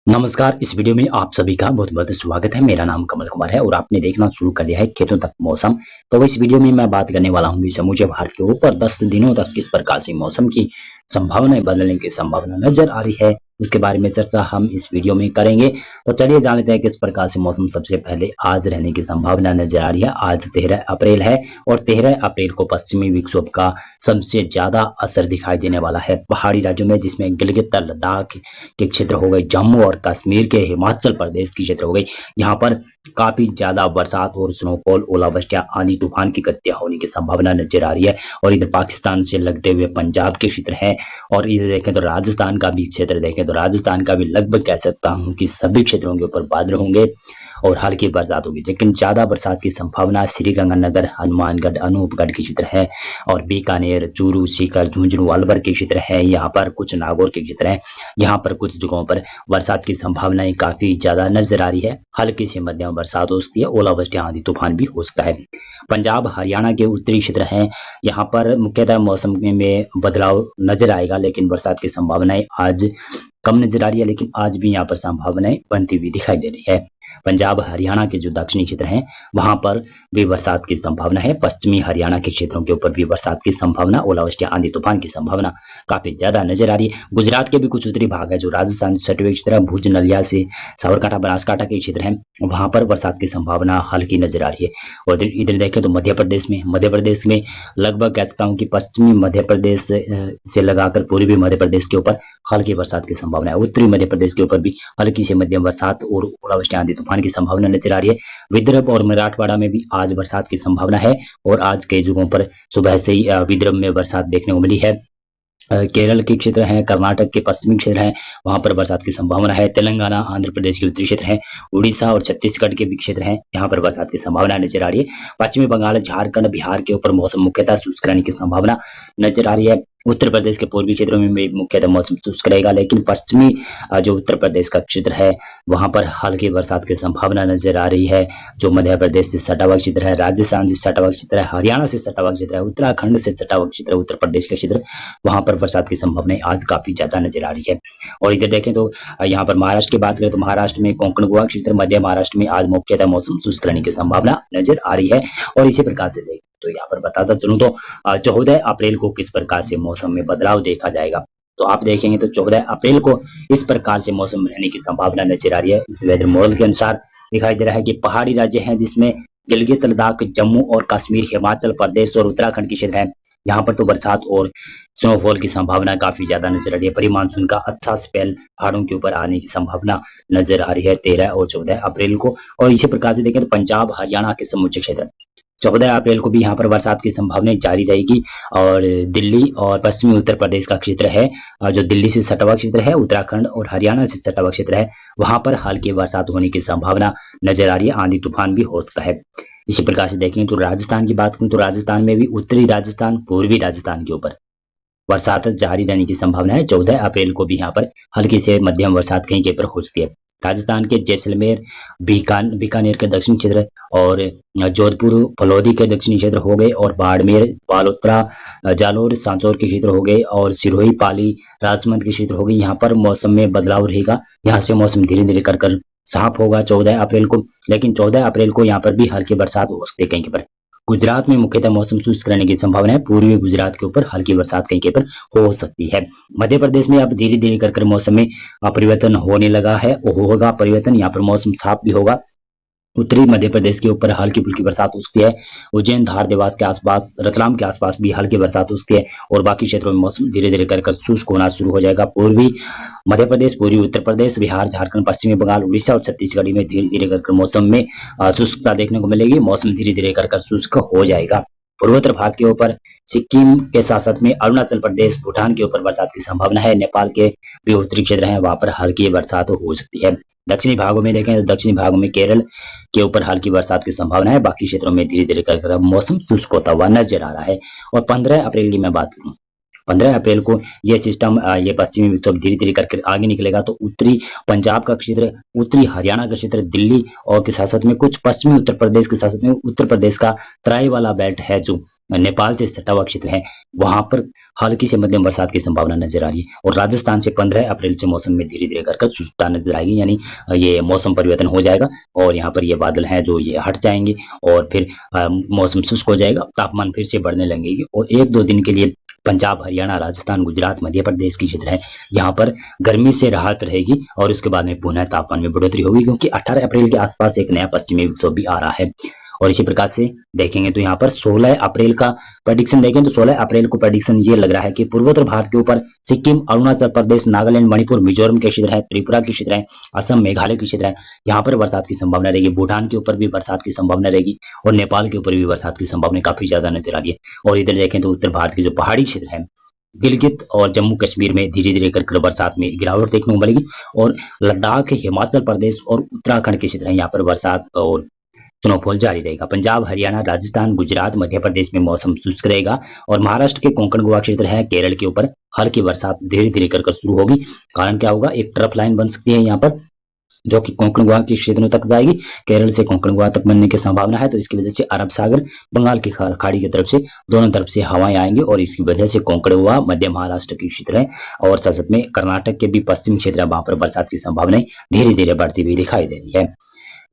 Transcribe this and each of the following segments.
नमस्कार। इस वीडियो में आप सभी का बहुत बहुत स्वागत है। मेरा नाम कमल कुमार है और आपने देखना शुरू कर दिया है खेतों तक मौसम। तो इस वीडियो में मैं बात करने वाला हूँ समूचे भारत के ऊपर 10 दिनों तक किस प्रकार से मौसम की संभावनाएं बदलने की संभावना नजर आ रही है, उसके बारे में चर्चा हम इस वीडियो में करेंगे। तो चलिए जान लेते हैं किस प्रकार से मौसम सबसे पहले आज रहने की संभावना नजर आ रही है। आज 13 अप्रैल है और 13 अप्रैल को पश्चिमी विक्षोभ का सबसे ज्यादा असर दिखाई देने वाला है पहाड़ी राज्यों में, जिसमें गिलगित लद्दाख के क्षेत्र हो गए, जम्मू और कश्मीर के, हिमाचल प्रदेश की क्षेत्र हो गई। यहाँ पर काफी ज्यादा बरसात और स्नोफॉल, ओलावृष्टियां, आंधी तूफान की गतियां होने की संभावना नजर आ रही है। और इधर पाकिस्तान से लगते हुए पंजाब के क्षेत्र है और इधर देखें तो राजस्थान का भी क्षेत्र देखें तो राजस्थान का भी लगभग कह सकता हूं कि सभी क्षेत्रों के ऊपर बादल होंगे और हल्की बरसात होगी। लेकिन ज्यादा बरसात की संभावना श्रीगंगानगर, हनुमानगढ़, अनूपगढ़ के क्षेत्र है और बीकानेर, चूरू, सीकर, झुंझुनू, अलवर के क्षेत्र है। यहाँ पर कुछ नागौर के क्षेत्र है। यहाँ पर कुछ जगहों पर बरसात की संभावनाएं काफी ज्यादा नजर आ रही है। हल्की से मध्यम बरसात हो सकती है, ओलावृष्टि, आंधी तूफान भी हो सकता है। पंजाब हरियाणा के उत्तरी क्षेत्र हैं, यहाँ पर मुख्यतः मौसम में बदलाव नजर आएगा, लेकिन बरसात की संभावनाएं आज कम नजर आ रही है, लेकिन आज भी यहाँ पर संभावनाएं बनती हुई दिखाई दे रही है। पंजाब हरियाणा के जो दक्षिणी क्षेत्र हैं वहां पर भी बरसात की संभावना है। पश्चिमी हरियाणा के क्षेत्रों के ऊपर भी बरसात की संभावना, ओलावृष्टि, आंधी तूफान की संभावना काफी ज्यादा नजर आ रही है। गुजरात के भी कुछ उत्तरी भाग है जो राजस्थान से सटे हुए क्षेत्र है, भुज, नलिया से साबरकांठा, बनासकांठा के क्षेत्र हैं, वहां पर बरसात की संभावना हल्की नजर आ रही है। और इधर देखें तो मध्य प्रदेश में लगभग कह सकता हूँ कि पश्चिमी मध्य प्रदेश से लगाकर पूर्वी मध्य प्रदेश के ऊपर हल्की बरसात की संभावना है। उत्तरी मध्य प्रदेश के ऊपर भी हल्की से मध्यम बरसात और ओलावृष्टि, आंधी तूफान की संभावना नजर आ रही है। विदर्भ और मराठवाड़ा में भी आज बरसात की संभावना है और आज कई जगहों पर सुबह से ही विदर्भ में बरसात देखने को मिली है। केरल के क्षेत्र हैं, कर्नाटक के पश्चिमी क्षेत्र हैं, वहां पर बरसात की संभावना है। तेलंगाना, आंध्र प्रदेश के उत्तरी क्षेत्र हैं, उड़ीसा और छत्तीसगढ़ के भी क्षेत्र हैं, यहाँ पर बरसात की संभावना नजर आ रही है। पश्चिमी बंगाल, झारखंड, बिहार के ऊपर मौसम मुख्यतः शुष्क रहने की संभावना नजर आ रही है। उत्तर प्रदेश के पूर्वी क्षेत्रों में भी मुख्यतः मौसम शुष्क रहेगा, लेकिन पश्चिमी जो उत्तर प्रदेश का क्षेत्र है वहां पर हल्की बरसात की संभावना नजर आ रही है। जो मध्य प्रदेश से सटा हुआ क्षेत्र है, राजस्थान से सटा हुआ क्षेत्र है, हरियाणा से सटा हुआ क्षेत्र है, उत्तराखंड से सटा हुआ क्षेत्र है, उत्तर प्रदेश का क्षेत्र, वहां पर बरसात की संभावनाएं आज काफी ज्यादा नजर आ रही है। और इधर देखें तो यहाँ पर महाराष्ट्र की बात करें तो महाराष्ट्र में कोंकण, गोवा क्षेत्र, मध्य महाराष्ट्र में आज मुख्यतः मौसम शुष्क रहने की संभावना नजर आ रही है। और इसी प्रकार से देखें तो यहाँ पर बताता चलूं तो 14 अप्रैल को किस प्रकार से मौसम में बदलाव देखा जाएगा। तो आप देखेंगे तो 14 अप्रैल को इस प्रकार से मौसम रहने की संभावना नजर आ रही है। इस वेदर मॉडल के अनुसार दिखाई दे रहा है कि पहाड़ी राज्य हैं जिसमें गिलगित, लद्दाख, जम्मू और कश्मीर, हिमाचल प्रदेश और उत्तराखंड के क्षेत्र हैं, यहाँ पर तो बरसात और स्नोफॉल की संभावना काफी ज्यादा नजर आ रही है। प्री मानसून का अच्छा स्पेल पहाड़ों के ऊपर आने की संभावना नजर आ रही है 13 और 14 अप्रैल को। और इसी प्रकार से देखें तो पंजाब हरियाणा के समूचे क्षेत्र 14 अप्रैल को भी यहाँ पर बरसात की संभावना जारी रहेगी। और दिल्ली और पश्चिमी उत्तर प्रदेश का क्षेत्र है, जो दिल्ली से सटा हुआ क्षेत्र है, उत्तराखंड और हरियाणा से सटा हुआ क्षेत्र है, वहां पर हल्की बरसात होने की संभावना नजर आ रही है। आंधी तूफान भी हो सकता है। इसी प्रकार से देखें तो राजस्थान की बात करें तो राजस्थान में भी उत्तरी राजस्थान, पूर्वी राजस्थान के ऊपर बरसात जारी रहने की संभावना है। 14 अप्रैल को भी यहाँ पर हल्की से मध्यम बरसात कहीं कहीं पर हो सकती है। राजस्थान के जैसलमेर, बीकानेर के दक्षिणी क्षेत्र और जोधपुर, फलौदी के दक्षिणी क्षेत्र हो गए और बाड़मेर, बालोतरा, जालोर, सांचौर के क्षेत्र हो गए और सिरोही, पाली, राजसमंद के क्षेत्र हो गए। यहाँ पर मौसम में बदलाव रहेगा। यहाँ से मौसम धीरे धीरे कर साफ होगा 14 अप्रैल को, लेकिन 14 अप्रैल को यहाँ पर भी हल्की बरसात हो सकती है कहीं पर। गुजरात में मुख्यतः मौसम शुष्क रहने की संभावना है। पूर्वी गुजरात के ऊपर हल्की बरसात कहीं कहीं पर हो सकती है। मध्य प्रदेश में अब धीरे धीरे कर मौसम में परिवर्तन होने लगा है, होगा परिवर्तन, यहाँ पर मौसम साफ भी होगा। उत्तरी मध्य प्रदेश के ऊपर हल्की फुल्की बरसात हो सकती है। उज्जैन, धार, देवास के आसपास, रतलाम के आसपास भी हल्की बरसात हो सकती है और बाकी क्षेत्रों में मौसम धीरे धीरे कर शुष्क होना शुरू हो जाएगा। पूर्वी मध्य प्रदेश, पूर्वी उत्तर प्रदेश, बिहार, झारखंड, पश्चिमी बंगाल, उड़ीसा और छत्तीसगढ़ में धीरे धीरे कर मौसम में शुष्कता देखने को मिलेगी। मौसम धीरे धीरे कर शुष्क हो जाएगा। पूर्वोत्तर भारत के ऊपर सिक्किम के साथ साथ में अरुणाचल प्रदेश, भूटान के ऊपर बरसात की संभावना है। नेपाल के भी उत्तरी क्षेत्र हैं, वहां पर हल्की बरसात हो सकती है। दक्षिणी भागों में देखें तो दक्षिणी भागों में केरल के ऊपर हल्की बरसात की संभावना है। बाकी क्षेत्रों में धीरे धीरे कर मौसम शुष्क होता हुआ नजर आ रहा है। और 15 अप्रैल की मैं बात करूं 15 अप्रैल को ये सिस्टम ये पश्चिमी विक्षोभ धीरे धीरे करके आगे निकलेगा तो उत्तरी पंजाब का क्षेत्र, उत्तरी हरियाणा का क्षेत्र, दिल्ली और के साथ साथ में कुछ पश्चिमी उत्तर प्रदेश के साथ साथ में उत्तर प्रदेश का तराई वाला बेल्ट है जो नेपाल से सटा हुआ क्षेत्र है, वहां पर हल्की से मध्यम बरसात की संभावना नजर आ रही है। और राजस्थान से 15 अप्रैल से मौसम में धीरे धीरे कर शुद्धता नजर आएगी, यानी ये मौसम परिवर्तन हो जाएगा और यहाँ पर ये बादल हैं जो ये हट जाएंगे और फिर मौसम शुष्क हो जाएगा, तापमान फिर से बढ़ने लगेगी और 1-2 दिन के लिए पंजाब, हरियाणा, राजस्थान, गुजरात, मध्य प्रदेश की क्षेत्र है यहाँ पर गर्मी से राहत रहेगी और उसके बाद में पुनः तापमान में बढ़ोतरी होगी, क्योंकि 18 अप्रैल के आसपास एक नया पश्चिमी विक्षोभ भी आ रहा है। और इसी प्रकार से देखेंगे तो यहाँ पर 16 अप्रैल का प्रेडिक्शन देखें तो 16 अप्रैल को प्रेडिक्शन ये लग रहा है कि पूर्वोत्तर भारत के ऊपर सिक्किम, अरुणाचल प्रदेश, नागालैंड, मणिपुर, मिजोरम के क्षेत्र है, त्रिपुरा के क्षेत्र है, असम, मेघालय के क्षेत्र है, यहाँ पर बरसात की संभावना रहेगी। भूटान के ऊपर भी बरसात की संभावना रहेगी और नेपाल के ऊपर भी बरसात की संभावना काफी ज्यादा नजर आ रही है। और इधर देखें तो उत्तर भारत के जो पहाड़ी क्षेत्र है, गिलगित और जम्मू कश्मीर में धीरे धीरे कर बरसात में गिरावट देखने को मिलेगी और लद्दाख, हिमाचल प्रदेश और उत्तराखंड के क्षेत्र है यहाँ पर बरसात और स्नोफॉल जारी रहेगा। पंजाब, हरियाणा, राजस्थान, गुजरात, मध्य प्रदेश में मौसम शुष्क रहेगा और महाराष्ट्र के कोंकण गोवा क्षेत्र है, केरल के ऊपर हल्की बरसात धीरे धीरे कर शुरू होगी। कारण क्या होगा, एक ट्रफ लाइन बन सकती है यहाँ पर जो कि कोंकण गोवा के क्षेत्रों तक जाएगी, केरल से कोंकण गोवा तक बनने की संभावना है। तो इसकी वजह से अरब सागर, बंगाल की खाड़ी की तरफ से दोनों तरफ से हवाएं आएंगी और इसकी वजह से कोंकण गोवा, मध्य महाराष्ट्र के क्षेत्र है और साथ में कर्नाटक के भी पश्चिमी क्षेत्र है, वहां पर बरसात की संभावनाएं धीरे धीरे बढ़ती हुई दिखाई दे रही है।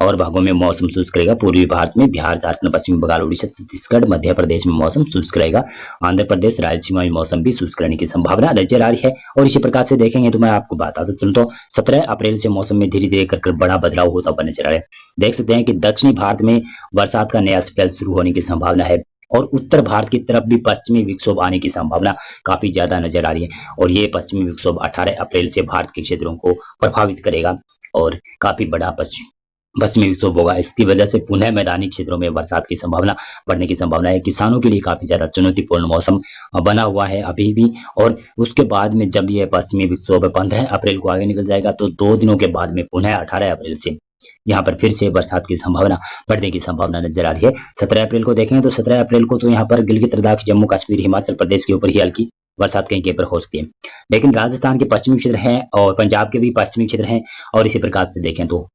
और भागों में मौसम शुष्क रहेगा। पूर्वी भारत में बिहार, झारखंड, पश्चिम बंगाल, उड़ीसा, छत्तीसगढ़, मध्य प्रदेश में मौसम शुष्क रहेगा। आंध्र प्रदेश, रायलसीमा में मौसम भी शुष्क रहने की संभावना नजर आ रही है। और इसी प्रकार से देखेंगे तो मैं आपको बताता चलूं तो 17 अप्रैल से मौसम में धीरे धीरे कर बड़ा बदलाव होता हुआ नजर आ रहा है। देख सकते हैं कि दक्षिणी भारत में बरसात का नया स्पेल शुरू होने की संभावना है और उत्तर भारत की तरफ भी पश्चिमी विक्षोभ आने की संभावना काफी ज्यादा नजर आ रही है। और ये पश्चिमी विक्षोभ 18 अप्रैल से भारत के क्षेत्रों को प्रभावित करेगा और काफी बड़ा पश्चिमी विक्षोभ होगा। इसकी वजह से पुनः मैदानी क्षेत्रों में बरसात की संभावना बढ़ने की संभावना है। किसानों के लिए काफी ज्यादा चुनौतीपूर्ण मौसम बना हुआ है अभी भी। और उसके बाद में जब यह पश्चिमी विक्षोभ 15 अप्रैल को आगे निकल जाएगा तो 2 दिनों के बाद में पुनः 18 अप्रैल से यहाँ पर फिर से बरसात की संभावना बढ़ने की संभावना नजर आ रही है। 17 अप्रैल को देखेंगे तो 17 अप्रैल को तो यहाँ पर गिलगित, लद्दाख, जम्मू कश्मीर, हिमाचल प्रदेश के ऊपर ही हल्की बरसात कहीं कहीं पर हो सकती है। लेकिन राजस्थान के पश्चिमी क्षेत्र हैं और पंजाब के भी पश्चिमी क्षेत्र हैं और इसी प्रकार से देखें तो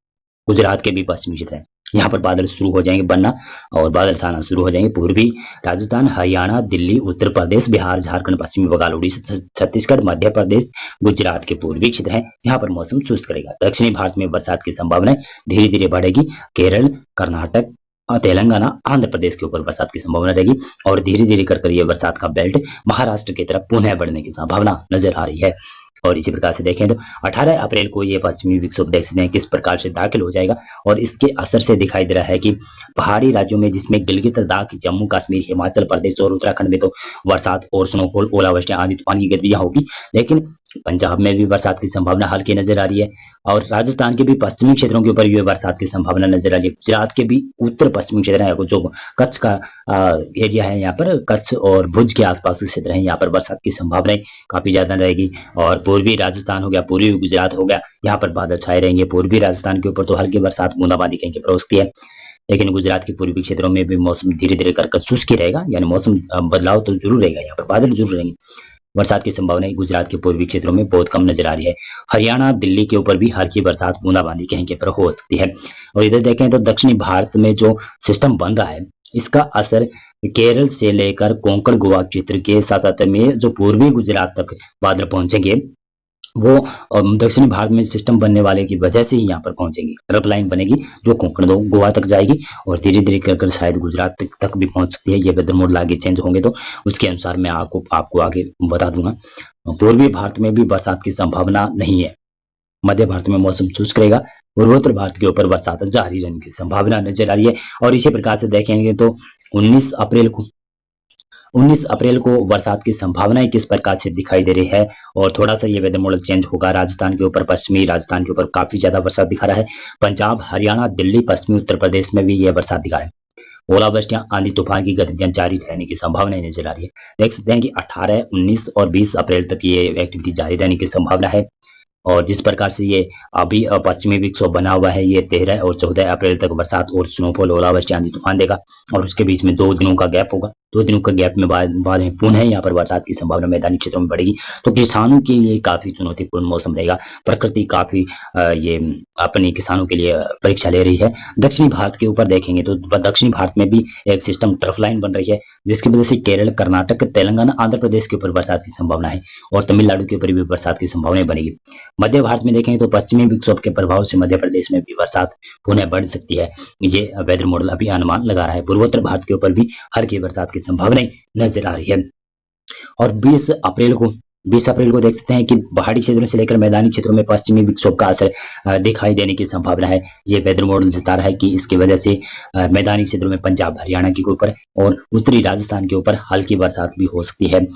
गुजरात के भी पश्चिमी क्षेत्र है, यहाँ पर बादल शुरू हो जाएंगे बनना और बादल छाना शुरू हो जाएंगे। पूर्वी राजस्थान, हरियाणा, दिल्ली, उत्तर प्रदेश, बिहार, झारखंड, पश्चिमी बंगाल, उड़ीसा, छत्तीसगढ़, मध्य प्रदेश, गुजरात के पूर्वी क्षेत्र है, यहाँ पर मौसम शुष्क रहेगा। दक्षिणी भारत में बरसात की संभावना धीरे धीरे बढ़ेगी। केरल, कर्नाटक, तेलंगाना, आंध्र प्रदेश के ऊपर बरसात की संभावना रहेगी और धीरे धीरे कर ये बरसात का बेल्ट महाराष्ट्र की तरफ पुनः बढ़ने की संभावना नजर आ रही है। और इसी प्रकार से देखें तो 18 अप्रैल को ये पश्चिमी विक्षोभ देख सकते हैं किस प्रकार से दाखिल हो जाएगा और इसके असर से दिखाई दे रहा है कि पहाड़ी राज्यों में जिसमें गिलगित, लद्दाख, जम्मू कश्मीर, हिमाचल प्रदेश और उत्तराखंड में तो बरसात और स्नोफॉल, ओलावृष्टि, आंधी तूफान की गतिविधियां होगी। लेकिन पंजाब में भी बरसात की संभावना हल्की नजर आ रही है और राजस्थान के भी पश्चिमी क्षेत्रों के ऊपर भी बरसात की संभावना नजर आ रही है। गुजरात के भी उत्तर पश्चिमी क्षेत्र है जो कच्छ का एरिया है, यहाँ पर कच्छ और भुज के आसपास के क्षेत्र है, यहाँ पर बरसात की संभावनाएं काफी ज्यादा रहेगी। और पूर्वी राजस्थान हो गया, पूर्वी गुजरात हो गया, यहाँ पर बादल छाए रहेंगे। पूर्वी राजस्थान के ऊपर तो हल्की बरसात, बूंदाबांदी कहीं पर हो सकती है, लेकिन गुजरात के पूर्वी क्षेत्रों में भी मौसम धीरे धीरे कर शुष्क रहेगा, यानी मौसम बदलाव तो जरूर रहेगा, यहाँ पर बादल जरूर रहेंगे। बरसात की संभावना गुजरात के पूर्वी क्षेत्रों में बहुत कम नजर आ रही है। हरियाणा, दिल्ली के ऊपर भी हल्की बरसात, बूंदाबांदी कहीं के पर हो सकती है। और इधर देखें तो दक्षिणी भारत में जो सिस्टम बन रहा है इसका असर केरल से लेकर कोंकण गोवा क्षेत्र के साथ साथ में जो पूर्वी गुजरात तक बादल पहुंचेंगे वो दक्षिणी भारत में सिस्टम बनने वाले की वजह से ही यहाँ पर पहुंचेंगी। ट्रफ लाइन बनेगी जो कोंकण गोवा तक जाएगी और धीरे धीरे कर शायद गुजरात तक भी पहुंच सकती है। ये वेदर मोड आगे चेंज होंगे तो उसके अनुसार मैं आपको आगे बता दूंगा। पूर्वी भारत में भी बरसात की संभावना नहीं है। मध्य भारत में मौसम शुष्क रहेगा। पूर्वोत्तर भारत के ऊपर बरसात जारी रहने की संभावना नजर आ रही है। और इसी प्रकार से देखेंगे तो 19 अप्रैल को बरसात की संभावनाएं किस प्रकार से दिखाई दे रही है और थोड़ा सा ये वेदर मॉडल चेंज होगा। राजस्थान के ऊपर, पश्चिमी राजस्थान के ऊपर काफी ज्यादा बरसात दिखा रहा है। पंजाब, हरियाणा, दिल्ली, पश्चिमी उत्तर प्रदेश में भी यह बरसात दिखा रहा है। ओलावृष्टियां, आंधी तूफान की गतिविधियां जारी रहने की संभावनाएं नजर आ रही है। देख सकते हैं कि 18, 19 और 20 अप्रैल तक ये एक्टिविटी जारी रहने की संभावना है। और जिस प्रकार से ये अभी पश्चिमी विक्षोभ बना हुआ है, ये 13 और 14 अप्रैल तक बरसात और स्नोफॉल, ओलावृष्टि, आंधी तूफान देगा और उसके बीच में 2 दिनों का गैप होगा। 2 दिनों का गैप में बाद में पुनः यहाँ पर बरसात की संभावना मैदानी क्षेत्रों में बढ़ेगी। तो किसानों के लिए काफी चुनौतीपूर्ण मौसम रहेगा। प्रकृति काफी ये अपनी किसानों के लिए परीक्षा ले रही है। दक्षिणी भारत के ऊपर देखेंगे तो दक्षिणी भारत में भी एक सिस्टम ट्रफ लाइन बन रही है, जिसकी वजह से केरल, कर्नाटक, तेलंगाना, आंध्र प्रदेश के ऊपर बरसात की संभावना है और तमिलनाडु के ऊपर भी बरसात की संभावना बनेगी। मध्य भारत में देखेंगे तो पश्चिमी विक्षोभ के प्रभाव से मध्य प्रदेश में भी बरसात पुनः बढ़ सकती है। ये वेदर मॉडल अभी अनुमान लगा रहा है। पूर्वोत्तर भारत के ऊपर भी हल्की बरसात की संभावना नजर आ रही है। और 20 अप्रैल को देख सकते हैं कि पहाड़ी क्षेत्रों से लेकर मैदानी क्षेत्रों में पश्चिमी विक्षोभ का असर दिखाई देने की संभावना है। ये वेदर मॉडल जता रहा है कि इसकी वजह से मैदानी क्षेत्रों में पंजाब, हरियाणा के ऊपर और उत्तरी राजस्थान के ऊपर हल्की बरसात भी हो सकती है।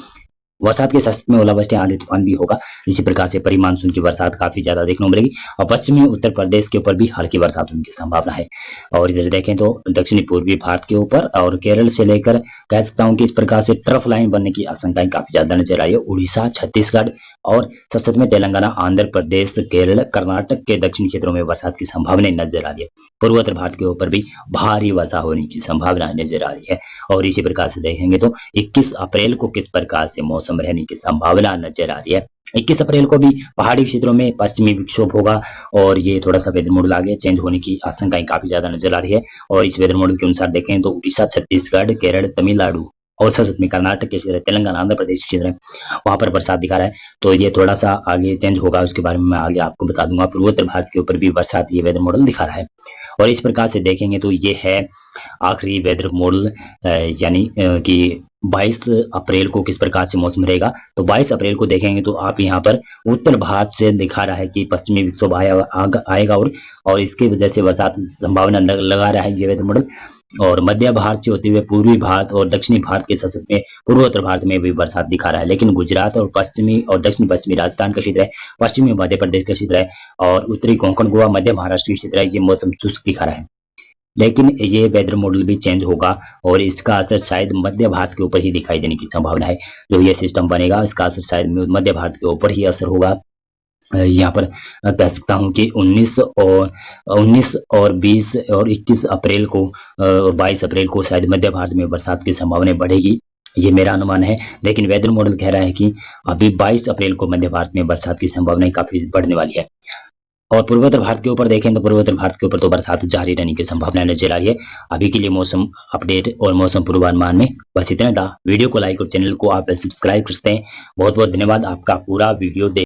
बरसात के साथ में ओलावृष्टि, आंधी तूफान भी होगा। इसी प्रकार से परी मानसून की बरसात काफी ज्यादा देखने को मिलेगी और पश्चिमी उत्तर प्रदेश के ऊपर भी हल्की बरसात होने की संभावना है। और इधर देखें तो दक्षिणी पूर्वी भारत के ऊपर और केरल से लेकर कह सकता हूं कि इस प्रकार से ट्रफ लाइन बनने की आशंकाएं काफी ज्यादा नजर आ रही है। उड़ीसा, छत्तीसगढ़ और सतत में तेलंगाना, आंध्र प्रदेश, केरल, कर्नाटक के दक्षिणी क्षेत्रों में बरसात की संभावना नजर आ रही है। पूर्वोत्तर भारत के ऊपर भी भारी वर्षा होने की संभावना नजर आ रही है। और इसी प्रकार से देखेंगे तो 21 अप्रैल को किस प्रकार से मौसम रहने की संभावना नजर आ रही है। 21 अप्रैल को भी पहाड़ी क्षेत्रों में पश्चिमी विक्षोभ होगा और ये थोड़ा सा वेदर मॉडल आगे चेंज होने की आशंकाएं काफी ज्यादा नजर आ रही है। और इस वेदर मॉडल के अनुसार देखें तो उड़ीसा, छत्तीसगढ़, केरल, तमिलनाडु और सतत में कर्नाटक के क्षेत्र, तेलंगाना, आंध्र प्रदेश के क्षेत्र वहां पर बरसात दिखा रहा है। तो ये थोड़ा सा आगे चेंज होगा, उसके बारे में मैं आगे आपको बता दूंगा। पूर्वोत्तर भारत के ऊपर भी बरसात ये वेदर मॉडल दिखा रहा है। और इस प्रकार से देखेंगे तो ये है आखिरी वेदर मॉडल, यानी कि 22 अप्रैल को किस प्रकार से मौसम रहेगा। तो 22 अप्रैल को देखेंगे तो आप यहाँ पर उत्तर भारत से दिखा रहा है कि पश्चिमी विक्षोभ आएगा और इसकी वजह से बरसात संभावना लगा रहा है ये वेदर मॉडल। और मध्य भारत से होते हुए पूर्वी भारत और दक्षिणी भारत के साथ में पूर्वोत्तर भारत में भी बरसात दिखा रहा है। लेकिन गुजरात और पश्चिमी और दक्षिण पश्चिमी राजस्थान का क्षेत्र है, पश्चिमी मध्य प्रदेश का क्षेत्र है और उत्तरी कोंकण, गोवा, मध्य महाराष्ट्र के क्षेत्र है, ये मौसम शुष्क दिखा रहा है। लेकिन ये वेदर मॉडल भी चेंज होगा और इसका असर शायद मध्य भारत के ऊपर ही दिखाई देने की संभावना है। जो ये सिस्टम बनेगा इसका असर शायद मध्य भारत के ऊपर ही असर होगा। यहाँ पर कह सकता हूँ कि 19 और 20 और 21 अप्रैल को और 22 अप्रैल को शायद मध्य भारत में बरसात की संभावना बढ़ेगी, ये मेरा अनुमान है। लेकिन वेदर मॉडल कह रहा है कि अभी 22 अप्रैल को मध्य भारत में बरसात की संभावना काफी बढ़ने वाली है। और पूर्वोत्तर भारत के ऊपर देखें तो पूर्वोत्तर भारत के ऊपर तो बरसात जारी रहने की संभावना नजर आ रही है। अभी के लिए मौसम अपडेट और मौसम पूर्वानुमान में बस इतना था। वीडियो को लाइक और चैनल को आप सब्सक्राइब कर सकते हैं। बहुत बहुत धन्यवाद आपका पूरा वीडियो देख